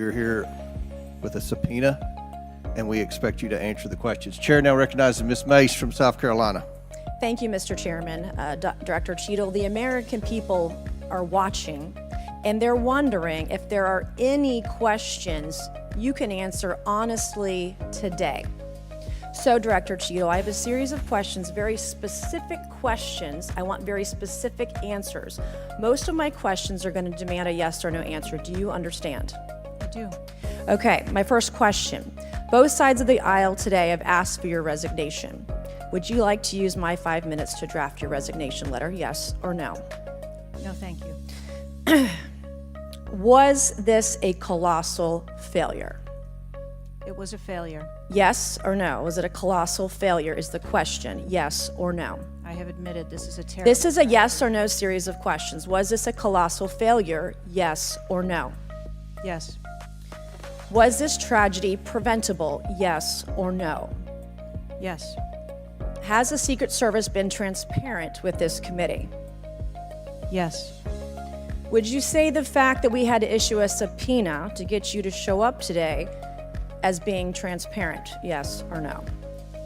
You're here with a subpoena, and we expect you to answer the questions. Chair now recognizes Ms. Mace from South Carolina. Thank you, Mr. Chairman. Dr. Cheatle, the American people are watching, and they're wondering if there are any questions you can answer honestly today. So, Director Cheatle, I have a series of questions, very specific questions. I want very specific answers. Most of my questions are going to demand a yes or no answer. Do you understand? I do. Okay, my first question. Both sides of the aisle today have asked for your resignation. Would you like to use my 5 minutes to draft your resignation letter, yes or no? No, thank you. Was this a colossal failure? It was a failure. Yes or no? Was it a colossal failure is the question, yes or no? I have admitted this is a terrible... This is a yes or no series of questions. Was this a colossal failure, yes or no? Yes. Was this tragedy preventable, yes or no? Yes. Has the Secret Service been transparent with this committee? Yes. Would you say the fact that we had to issue a subpoena to get you to show up today as being transparent, yes or no?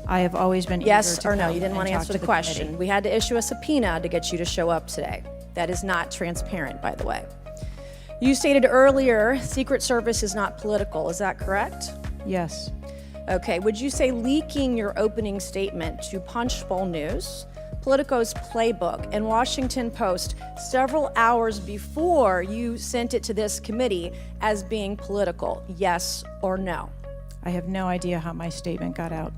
I have always been Yes eager to or no? come You didn't and want to talk answer to the question. committee. We had to issue a subpoena to get you to show up today. That is not transparent, by the way. You stated earlier, Secret Service is not political. Is that correct? Yes. Okay. Would you say leaking your opening statement to Punchbowl News, Politico's Playbook, and Washington Post several hours before you sent it to this committee as being political, yes or no? I have no idea how my statement got out.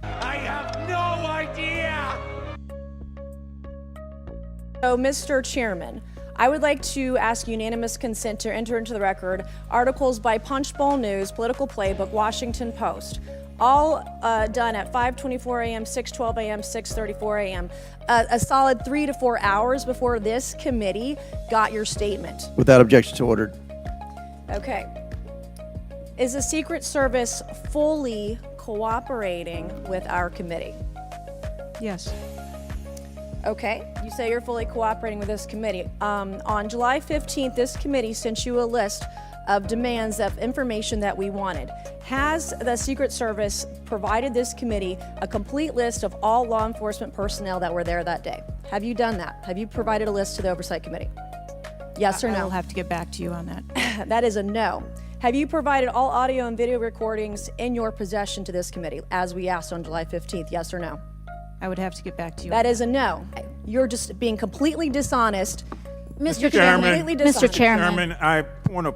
I have no idea! So, Mr. Chairman, I would like to ask unanimous consent to enter into the record articles by Punchbowl News, Political Playbook, Washington Post, all done at 5:24 a.m., 6:12 a.m., 6:34 a.m., a solid 3 to 4 hours before this committee got your statement. Without objection, so ordered. Okay. Is the Secret Service fully cooperating with our committee? Yes. Okay, you say you're fully cooperating with this committee. On July 15th, this committee sent you a list of demands of information that we wanted. Has the Secret Service provided this committee a complete list of all law enforcement personnel that were there that day? Have you done that? Have you provided a list to the Oversight Committee? Yes or no? I'll have to get back to you on that. That is a no. Have you provided all audio and video recordings in your possession to this committee, as we asked on July 15th, yes or no? I would have to get back to you. That is a no. You're just being completely dishonest. Mr. Chairman. Completely dishonest. Mr. Chairman. Chairman, I want to.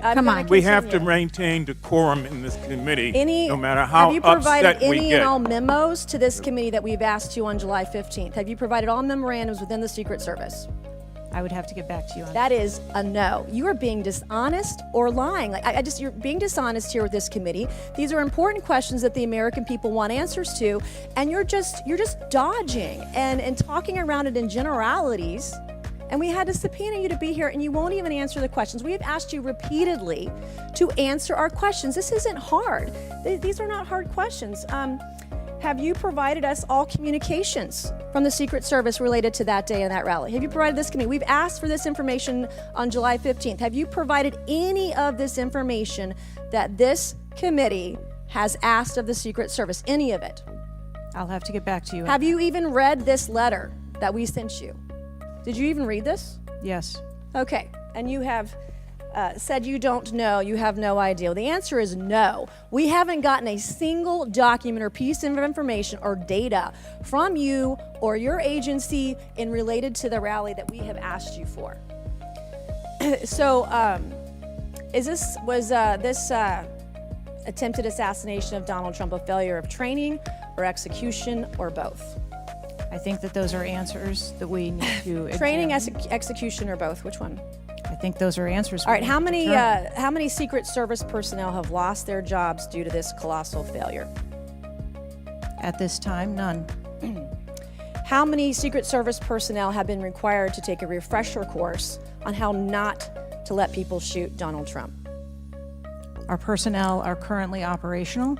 Come on. We have to maintain decorum in this committee, no matter how have you provided upset we any get. and all memos to this committee that we've asked you on July 15th? Have you provided all memorandums within the Secret Service? I would have to get back to you on That is a no. You are being dishonest or lying. You're being dishonest here with this committee. These are important questions that the American people want answers to, and you're just dodging and talking around it in generalities. And we had to subpoena you to be here, and you won't even answer the questions. We have asked you repeatedly to answer our questions. This isn't hard. These are not hard questions. Have you provided us all communications from the Secret Service related to that day and that rally? Have you provided this committee? We've asked for this information on July 15th. Have you provided any of this information that this committee has asked of the Secret Service? Any of it? I'll have to get back to you. Have you even read this letter that we sent you? Did you even read this? Yes. Okay, and you have said you don't know, you have no idea. The answer is no. We haven't gotten a single document or piece of information or data from you or your agency in related to the rally that we have asked you for. So, was this attempted assassination of Donald Trump a failure of training or execution or both? I think that those are answers that we need to Training, examine. execution, or both? Which one? I think those are answers. All right. we How need to many determine. how many Secret Service personnel have lost their jobs due to this colossal failure? At this time, none. How many Secret Service personnel have been required to take a refresher course on how not to let people shoot Donald Trump? Our personnel are currently operational.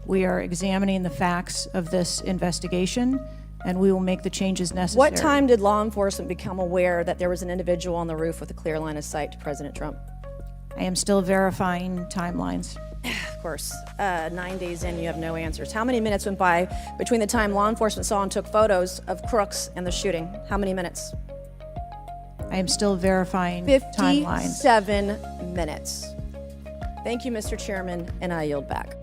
We are examining the facts of this investigation, and we will make the changes necessary. What time did law enforcement become aware that there was an individual on the roof with a clear line of sight to President Trump? I am still verifying timelines. Of course, 9 days in, you have no answers. How many minutes went by between the time law enforcement saw and took photos of crooks and the shooting? How many minutes? I am still verifying timelines. 57 minutes. Thank you, Mr. Chairman, and I yield back.